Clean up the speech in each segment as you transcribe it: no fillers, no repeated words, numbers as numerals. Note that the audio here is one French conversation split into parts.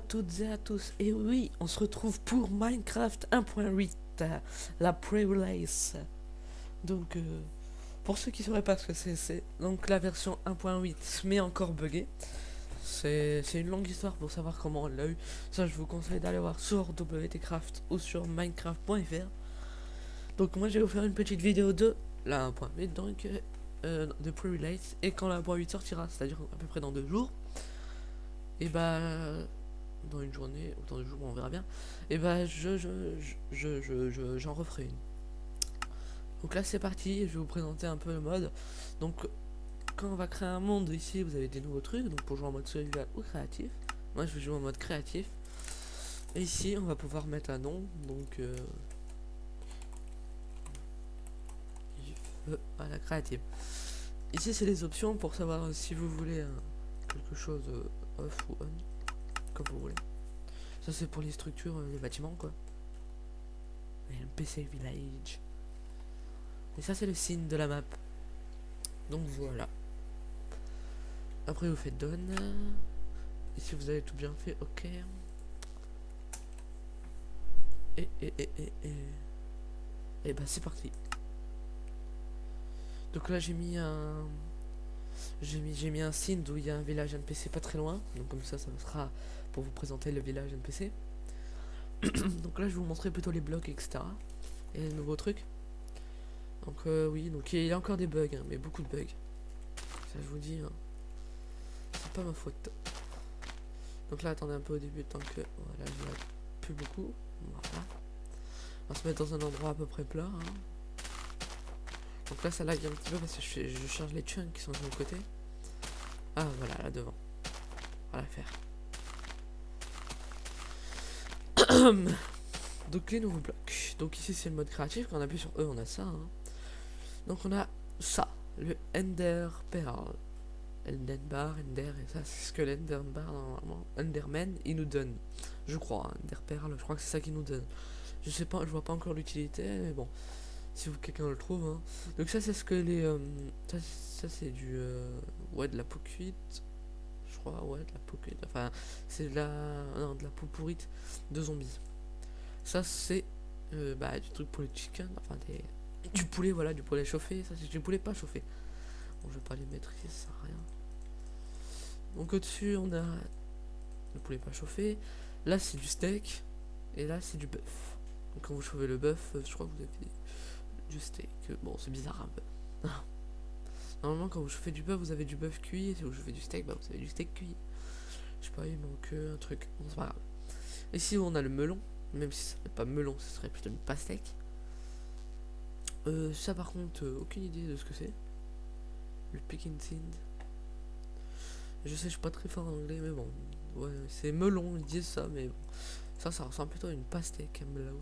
toutes et à tous. Et oui, on se retrouve pour Minecraft 1.8, la pre-release. Donc, pour ceux qui ne sauraient pas ce que c'est donc la version 1.8 mais encore buggée. C'est une longue histoire pour savoir comment on l'a eu. Ça, je vous conseille d'aller voir sur WTCraft ou sur Minecraft.fr. Donc, moi, je vais vous faire une petite vidéo de la 1.8, donc de pre-release. Et quand la 1.8 sortira, c'est-à-dire à peu près dans 2 jours, et bah dans une journée ou dans 2 jours on verra bien, et bah j'en referai une. Donc là c'est parti, je vais vous présenter un peu le mode. Donc quand on va créer un monde ici, vous avez des nouveaux trucs. Donc pour jouer en mode survival ou créatif, moi je vais jouer en mode créatif. Et ici on va pouvoir mettre un nom. Donc voilà, créatif. Ici c'est les options pour savoir si vous voulez quelque chose off ou on, comme vous voulez. Ça c'est pour les structures, les bâtiments quoi. Et NPC village. Et ça c'est le signe de la map. Donc voilà. Après vous faites done. Et si vous avez tout bien fait, ok. Et bah c'est parti. Donc là j'ai mis un. J'ai mis un signe d'où il y a un village NPC pas très loin. Donc comme ça sera pour vous présenter le village NPC. Donc là je vais vous montrer plutôt les blocs, etc. Et les nouveaux trucs. Donc oui, donc il y a encore des bugs, hein, mais beaucoup de bugs. Ça je vous dis, hein, c'est pas ma faute. Donc là attendez un peu au début tant que voilà, je lag plus beaucoup. Voilà. On va se mettre dans un endroit à peu près plat. Hein. Donc là ça lag un petit peu parce que je charge les chunks qui sont de l'autre côté. Ah voilà, là devant. On va la faire. Donc les nouveaux blocs. Donc ici c'est le mode créatif. Quand on appuie sur E on a ça. Hein. Donc on a ça, le Ender Pearl. Enderbar, Ender, et ça c'est ce que l'Enderbar normalement. Enderman il nous donne. Je crois, hein, Ender Pearl, je crois que c'est ça qu'il nous donne. Je sais pas, je vois pas encore l'utilité, mais bon. Si vous quelqu'un le trouve. Hein. Donc ça c'est ce que les. Ça c'est du. Ouais, de la peau cuite. Je crois, ouais, de la peau cuite. Enfin, c'est de la. Non, de la peau pourrite de zombies. Ça c'est du truc pour les chickens, enfin du poulet, voilà, du poulet chauffé. Ça c'est du poulet pas chauffé. Bon, je vais pas les mettre ici, ça sert à rien. Donc au-dessus on a le poulet pas chauffé. Là c'est du steak. Et là c'est du bœuf. Donc quand vous chauffez le bœuf, je crois que vous avez du steak. Bon, c'est bizarre un peu. Normalement quand vous chauffez du bœuf, vous avez du bœuf cuit. Et si vous chauffez du steak, bah vous avez du steak cuit. Je sais pas, il manque un truc. Bon, c'est pas grave. Ici on a le melon. Même si ça serait pas melon, ce serait plutôt une pastèque. Ça par contre, aucune idée de ce que c'est. Le picking seed. Je sais, je suis pas très fort en anglais, mais bon. Ouais, c'est melon, ils disent ça, mais bon. Ça ressemble plutôt à une pastèque, un melon.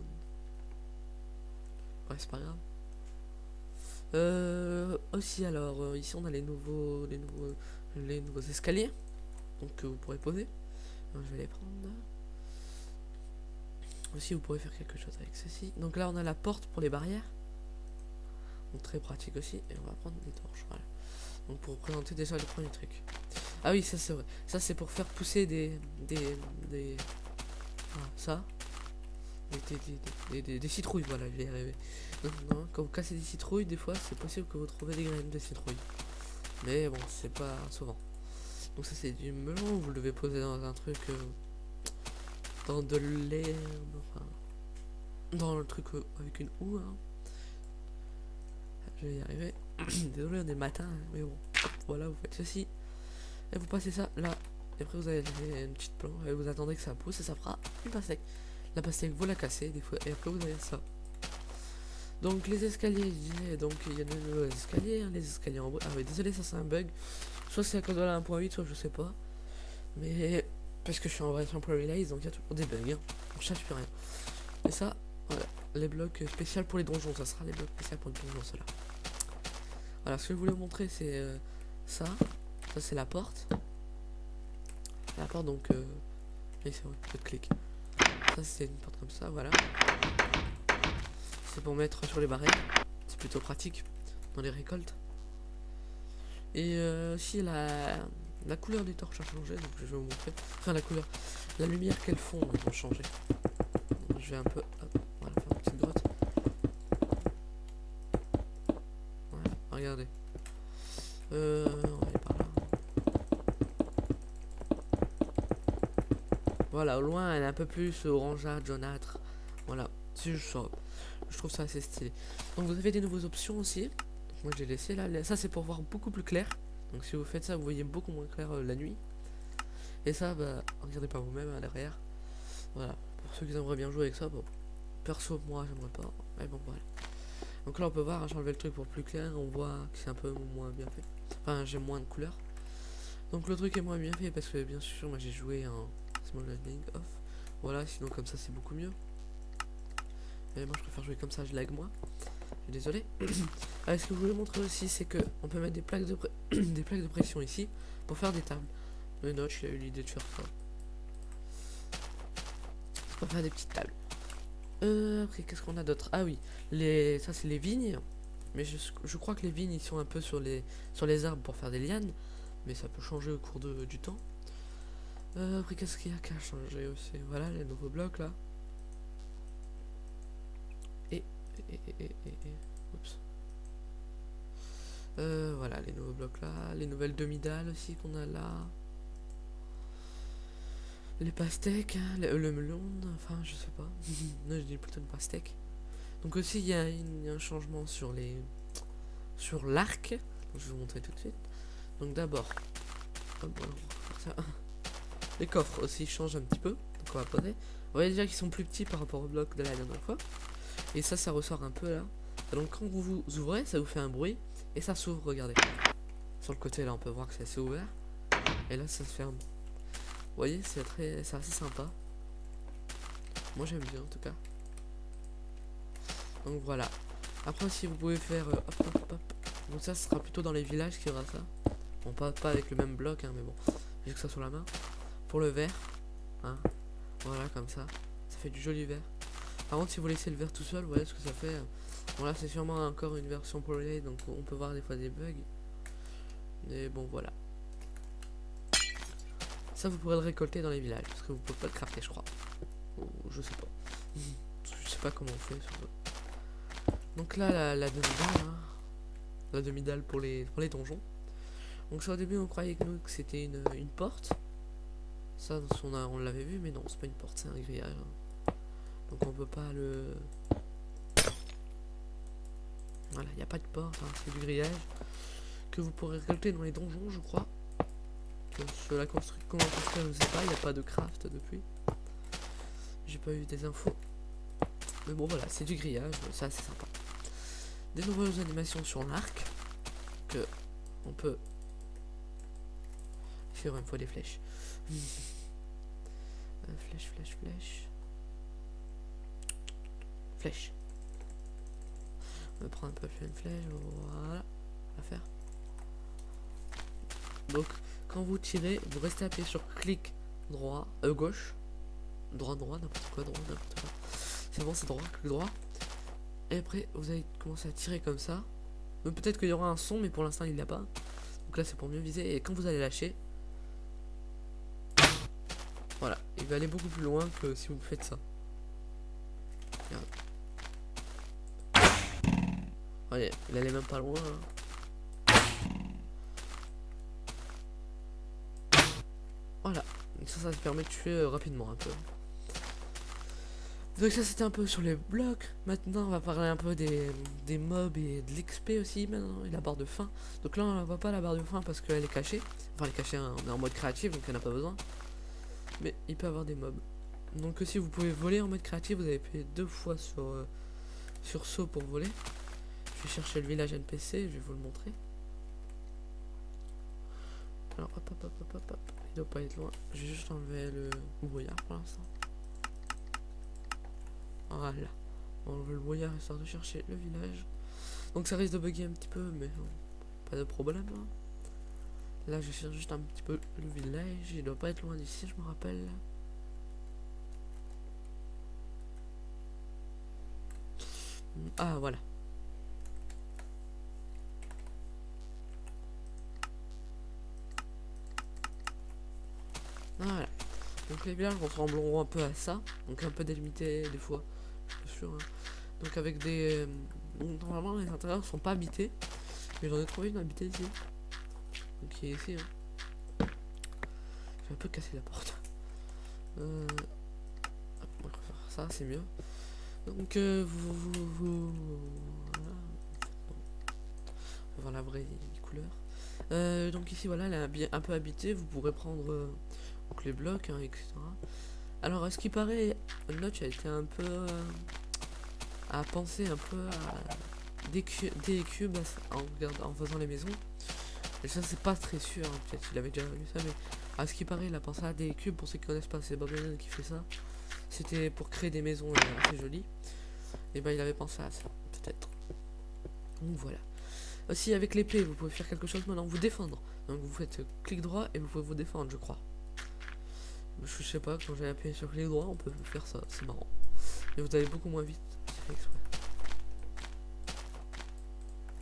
Ouais, c'est pas grave. Aussi, alors, ici on a les nouveaux escaliers. Donc, que vous pourrez poser. Donc, je vais les prendre. Aussi, vous pourrez faire quelque chose avec ceci. Donc là, on a la porte pour les barrières. Donc, très pratique aussi. Et on va prendre des torches, voilà. Donc pour vous présenter déjà le premier truc. Ah oui, ça c'est vrai. Ça c'est pour faire pousser des ça. Des citrouilles, voilà, je vais y arriver. Donc, non, quand vous cassez des citrouilles, des fois c'est possible que vous trouvez des graines de citrouilles. Mais bon, c'est pas souvent. Donc ça c'est du melon, vous le devez poser dans un truc dans de l'herbe, enfin dans le truc avec une houe, hein. Je vais y arriver. Désolé, on est le matin, mais bon. Voilà, vous faites ceci. Et vous passez ça là. Et après, vous avez une petite plante. Et vous attendez que ça pousse et ça fera une pastèque. La pastèque, vous la cassez des fois. Et après, vous avez ça. Donc, les escaliers, je disais. Donc, il y a de nouveaux escaliers. Hein, les escaliers en bois. Ah, oui, désolé, ça c'est un bug. Soit c'est à cause de la 1.8, soit je sais pas. Mais. Parce que je suis en version pre-release, donc il y a toujours des bugs. Hein. On cherche plus rien. Et ça, voilà. Les blocs spéciaux pour les donjons. Ça sera les blocs spéciaux pour les donjons, ceux-là. Voilà, ce que je voulais vous montrer, c'est ça. Ça, c'est la porte. La porte, donc. Oui, c'est vrai, je clique. Ça, c'est une porte comme ça, voilà. C'est pour mettre sur les barrières. C'est plutôt pratique dans les récoltes. Et aussi, La couleur des torches a changé, donc je vais vous montrer. Enfin, la couleur, la lumière qu'elles font ont changé. Donc, je vais un peu, hop, voilà, faire une petite grotte. Voilà, regardez. On va aller par là. Voilà, au loin, elle est un peu plus orangeâtre, jaunâtre. Voilà, c'est juste ça. Je trouve ça assez stylé. Donc, vous avez des nouvelles options aussi. Moi, j'ai laissé là. Ça, c'est pour voir beaucoup plus clair. Donc, si vous faites ça, vous voyez beaucoup moins clair la nuit. Et ça, bah, regardez pas vous-même hein, derrière. Voilà, pour ceux qui aimeraient bien jouer avec ça, bon. Perso, moi, j'aimerais pas. Mais bon, voilà. Donc là, on peut voir, hein, j'ai enlevé le truc pour plus clair. On voit que c'est un peu moins bien fait. Enfin, j'ai moins de couleurs. Donc, le truc est moins bien fait parce que, bien sûr, moi, j'ai joué en small landing off. Voilà, sinon, comme ça, c'est beaucoup mieux. Et moi, je préfère jouer comme ça, je lag moins. Désolé. Ce que je voulais montrer aussi, c'est que on peut mettre des plaques de, des plaques de pression ici pour faire des tables. Le Notch, il a eu l'idée de faire ça. Pour faire des petites tables. Après, qu'est-ce qu'on a d'autre? Ah oui, ça c'est les vignes. Mais je crois que les vignes, ils sont un peu sur les arbres pour faire des lianes. Mais ça peut changer au cours du temps. Après, qu'est-ce qu'il y a qu'à changer aussi? Voilà, les nouveaux blocs là. Et. Oups. Voilà, les nouveaux blocs là. Les nouvelles demi-dalles aussi qu'on a là. Les pastèques, hein, le melon, enfin je sais pas. Non, je dis plutôt une pastèque. Donc aussi il y a un changement sur l'arc. Je vais vous montrer tout de suite. Donc d'abord, voilà, ça. Les coffres aussi changent un petit peu. Donc on va poser. Vous voyez déjà qu'ils sont plus petits par rapport au bloc de la dernière fois. Et ça ressort un peu là. Donc quand vous ouvrez, ça vous fait un bruit et ça s'ouvre. Regardez. Sur le côté là, on peut voir que c'est assez ouvert. Et là, ça se ferme. Vous voyez, c'est assez sympa. Moi j'aime bien en tout cas. Donc voilà. Après si vous pouvez faire hop. Donc ça sera plutôt dans les villages qu'il y aura ça. Bon pas avec le même bloc hein, mais bon. J'ai que ça sur la main. Pour le vert. Hein. Voilà comme ça. Ça fait du joli vert. Par contre si vous laissez le vert tout seul, vous voyez ce que ça fait. Bon là c'est sûrement encore une version pour le donc on peut voir des fois des bugs. Mais bon voilà. Ça vous pourrez le récolter dans les villages. Parce que vous pouvez pas le crafter je crois. Ou je sais pas. Je sais pas comment on fait sur ça. Donc là la demi-dalle hein. La demi-dalle pour les donjons. Donc ça au début on croyait que c'était une porte. Ça on l'avait vu mais non c'est pas une porte, c'est un grillage. Hein. Donc on peut pas le... Voilà, il n'y a pas de porte, hein, c'est du grillage. Que vous pourrez récolter dans les donjons je crois. Sur la construction, comment construire je ne sais pas, il n'y a pas de craft depuis. J'ai pas eu des infos. Mais bon voilà, c'est du grillage, ça c'est sympa. Des nouvelles animations sur l'arc. Que on peut faire une fois des flèches. Flèche. On va prendre un peu une flèche, voilà. On va faire. Donc, quand vous tirez, vous restez appuyé sur clic droit, gauche, droit, n'importe quoi. C'est bon, c'est droit, clic droit. Et après, vous allez commencer à tirer comme ça. Peut-être qu'il y aura un son, mais pour l'instant, il n'y a pas. Donc là, c'est pour mieux viser. Et quand vous allez lâcher, voilà, il va aller beaucoup plus loin que si vous faites ça. Regarde. Voyez, il allait même pas loin. Hein. Voilà, donc ça permet de tuer rapidement un peu. Donc ça c'était un peu sur les blocs. Maintenant on va parler un peu des mobs et de l'XP aussi maintenant, et la barre de faim. Donc là on ne voit pas la barre de faim parce qu'elle est cachée. Enfin elle est cachée, hein, on est en mode créatif donc elle n'a pas besoin. Mais il peut y avoir des mobs. Donc si vous pouvez voler en mode créatif, vous avez payé 2 fois sur saut pour voler. Je vais chercher le village NPC, je vais vous le montrer. Alors hop, il doit pas être loin. Je vais juste enlever le brouillard pour l'instant. Voilà. On va enlever le brouillard histoire de chercher le village. Donc ça risque de bugger un petit peu, mais bon, pas de problème. Hein. Là je cherche juste un petit peu le village. Il doit pas être loin d'ici, je me rappelle. Ah voilà. Donc les villages ressembleront un peu à ça, donc un peu délimité des fois, je suis pas sûr. Hein. Donc avec des... donc normalement les intérieurs sont pas habités, mais j'en ai trouvé une habitée ici. Donc qui est ici. Hein. J'ai un peu cassé la porte. On va refaire ça, c'est mieux. Donc voilà. On va voir la vraie couleur. Donc ici voilà, elle est bien un peu habitée, vous pourrez prendre donc les blocs, hein, etc. Alors à ce qui paraît, Notch a été un peu à penser un peu à des cubes en faisant les maisons. Et ça c'est pas très sûr, hein, peut-être qu'il avait déjà vu ça, mais à ce qui paraît il a pensé à des cubes. Pour ceux qui connaissent pas, c'est Bob Lennon qui fait ça. C'était pour créer des maisons assez jolies. Et ben il avait pensé à ça, peut-être. Donc voilà. Aussi avec l'épée, vous pouvez faire quelque chose maintenant, vous défendre. Donc vous faites clic droit et vous pouvez vous défendre, je crois. Je sais pas, quand j'ai appuyé sur clic droit, on peut faire ça, c'est marrant. Mais vous allez beaucoup moins vite, c'est fait exprès.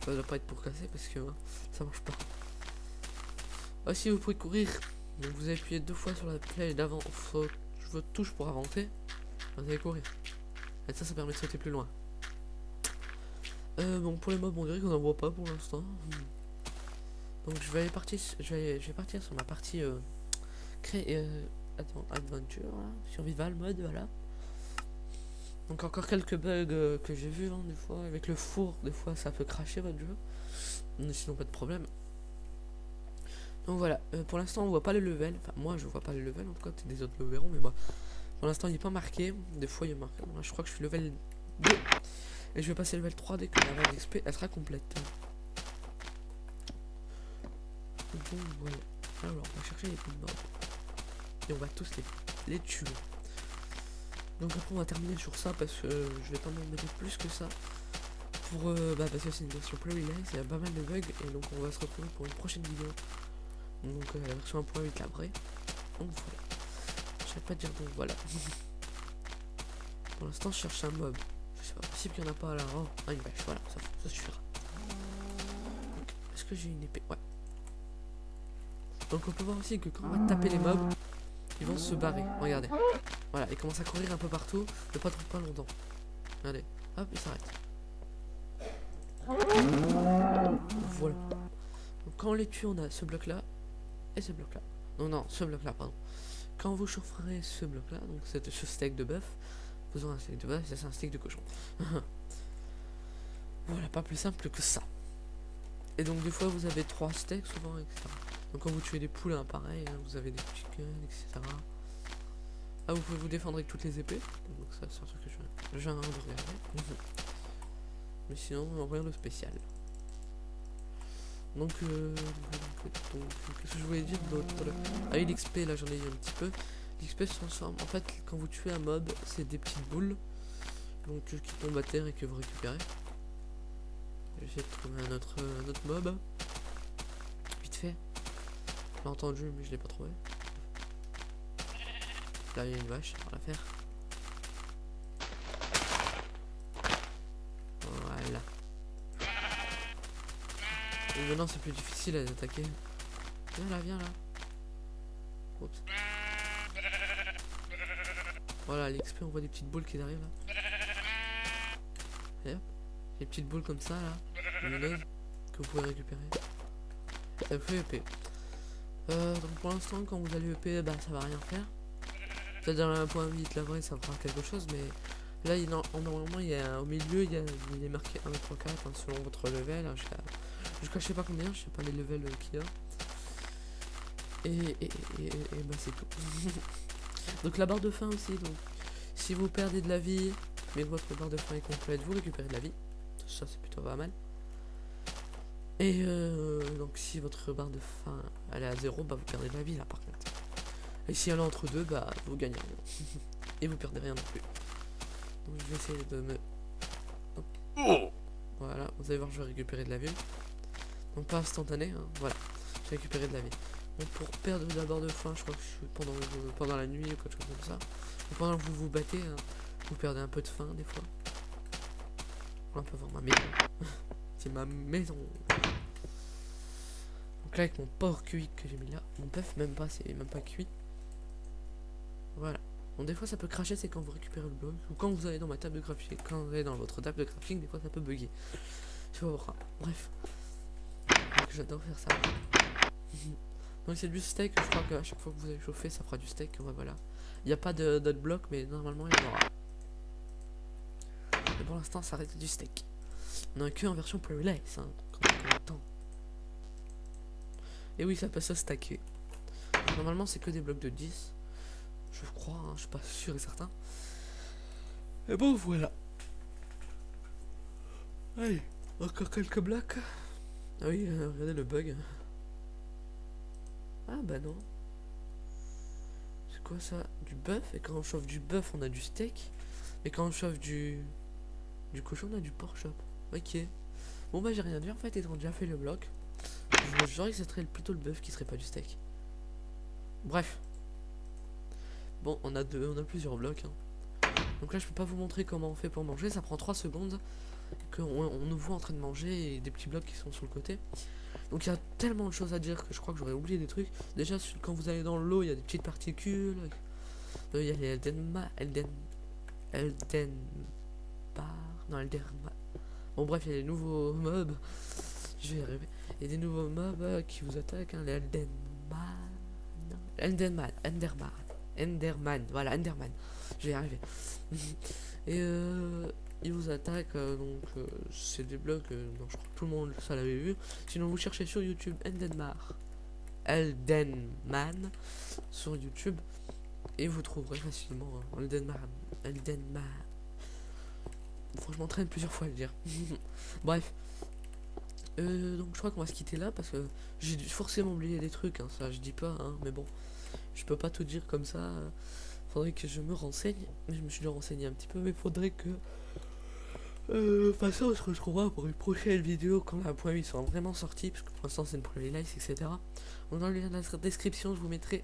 Ça doit pas être pour casser parce que ça marche pas. Aussi vous pouvez courir. Donc vous appuyez 2 fois sur la flèche d'avant, votre touche pour avancer. Vous allez courir. Et ça permet de sauter plus loin. Bon pour les mobs on dirait qu'on n'en voit pas pour l'instant. Donc je vais partir sur ma partie adventure, voilà. Survival mode, voilà. Donc encore quelques bugs que j'ai vu des fois avec le four, des fois ça peut cracher votre jeu. Mais sinon pas de problème. Donc voilà, pour l'instant on voit pas le level, enfin moi je vois pas le level, en tout cas des autres le verront, mais moi pour l'instant il n'est pas marqué, des fois il est marqué. Moi, je crois que je suis level 2 et je vais passer level 3 dès que la barre d'XP elle sera complète. Bon voilà, alors on va chercher les mobs et on va tous les tuer. Donc après on va terminer sur ça parce que je vais pas m'en mettre plus que ça. Pour parce que c'est une version Playlist, il y a pas mal de bugs et donc on va se retrouver pour une prochaine vidéo. Donc la version 1.8 la vraie. Donc voilà. Je vais pas dire donc voilà. Pour l'instant je cherche un mob. C'est pas possible qu'il n'y en a pas là. Oh, une vache, voilà, ça suffira. Est-ce que j'ai une épée? Ouais. Donc on peut voir aussi que quand on va taper les mobs, ils vont se barrer. Regardez. Voilà, ils commencent à courir un peu partout, mais pas longtemps. Regardez. Hop, ils s'arrêtent. Voilà. Donc quand on les tue, on a ce bloc là et ce bloc là. Non, ce bloc là, pardon. Quand vous chaufferez ce bloc là, donc ce steak de bœuf, vous aurez un steak de bœuf, ça c'est un steak de cochon. Voilà, pas plus simple que ça. Et donc des fois vous avez 3 steaks souvent, etc. Donc quand vous tuez des poules, hein, pareil, hein, vous avez des chickens, etc. Ah, vous pouvez vous défendre avec toutes les épées. Donc ça c'est un truc que je viens de regarder. Mais sinon, rien de spécial. Donc qu'est-ce que je voulais dire d'autre? Ah oui, l'XP, là j'en ai eu un petit peu. L'XP se transforme. En fait, quand vous tuez un mob, c'est des petites boules. Donc qui tombent à terre et que vous récupérez. Je vais essayer de trouver un autre mob. Vite fait. Je l'ai entendu, mais je l'ai pas trouvé. Là, il y a une vache, on va la faire. Voilà. Et maintenant, c'est plus difficile à les attaquer. Viens là. Oups. Voilà, l'XP, on voit des petites boules qui arrivent là. Et hop. Des petites boules comme ça là, lumineuses, que vous pouvez récupérer. Ça fait EP. Donc pour l'instant, quand vous allez EP, bah ça va rien faire. Peut-être dans la 1.8 la vraie, ça fera quelque chose, mais là, normalement, il y a au milieu, il est marqué 1, 2, 3, 4 hein, selon votre level. Hein, jusqu'à je sais pas combien, je sais pas les levels qu'il y a. Et bah c'est tout. Donc la barre de faim aussi, donc si vous perdez de la vie, mais que votre barre de faim est complète, vous récupérez de la vie. Ça c'est plutôt pas mal. Et donc si votre barre de faim elle est à 0, bah vous perdez de la vie là par contre. Et si elle est entre deux, bah vous gagnez rien. Et vous perdez rien non plus. Donc je vais essayer de me... Hop. Voilà, vous allez voir, je vais récupérer de la vie. Donc pas instantané, hein. Voilà, j'ai récupéré de la vie. Donc pour perdre de la barre de faim, je crois que je suis pendant la nuit ou quelque chose comme ça. Donc pendant que vous vous battez, hein, vous perdez un peu de faim des fois. On peut voir ma maison. C'est ma maison. Donc là avec mon porc cuit que j'ai mis là. Mon bœuf même pas, c'est même pas cuit. Voilà. Bon, des fois ça peut cracher, c'est quand vous récupérez le bloc, ou quand vous allez dans ma table de graphique, quand vous allez dans votre table de crafting, des fois ça peut bugger. Je sais pas pourquoi. Bref. Donc j'adore faire ça. Donc c'est du steak, je crois qu'à chaque fois que vous allez chauffer, ça fera du steak. Ouais, voilà. Il n'y a pas d'autres blocs, mais normalement il y en aura. Mais pour l'instant, ça reste du steak. On a que en version Pluralize, hein, quand on a le temps. Et oui, ça peut se stacker. Normalement, c'est que des blocs de 10. Je crois, hein, je suis pas sûr et certain. Et bon, voilà. Allez, encore quelques blocs. Ah oui, regardez le bug. Ah bah non. C'est quoi ça? Du bœuf. Et quand on chauffe du bœuf, on a du steak. Et quand on chauffe du cochon, on a du pork chop. Ok. Bon bah j'ai rien dit en fait, ils ont déjà fait le bloc. Je me jurais que ce serait plutôt le bœuf qui serait pas du steak. Bref. Bon, on a plusieurs blocs. Hein. Donc là, je peux pas vous montrer comment on fait pour manger. Ça prend 3 secondes. On nous voit en train de manger et des petits blocs qui sont sur le côté. Donc il y a tellement de choses à dire que je crois que j'aurais oublié des trucs. Déjà, quand vous allez dans l'eau, il y a des petites particules. Il y a les Elden Bar. Non, Elden Bar. Bon, bref, il y a des nouveaux mobs. Je vais y arriver. Il y a des nouveaux mobs qui vous attaquent. Hein, les Enderman. Voilà, Enderman. Je vais y arriver. Et ils vous attaquent. Donc, c'est des blocs. Non, je crois que tout le monde ça l'avait vu. Sinon, vous cherchez sur YouTube Eldenman sur YouTube. Et vous trouverez facilement Eldenman. Franchement, je m'entraîne plusieurs fois à le dire. Bref. Donc je crois qu'on va se quitter là parce que j'ai forcément oublié des trucs, hein, ça je dis pas, hein, mais bon, je peux pas tout dire comme ça. Faudrait que je me renseigne, mais je me suis déjà renseigné un petit peu, mais faudrait que. De toute façon, on se retrouvera pour une prochaine vidéo quand la .8 sera vraiment sortie, parce que pour l'instant c'est une Pluralize, etc. Donc dans le lien de la description, je vous mettrai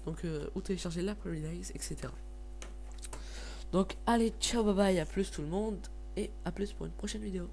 donc où télécharger la Pluralize, etc. Donc allez, ciao, bye bye, à plus tout le monde, et à plus pour une prochaine vidéo.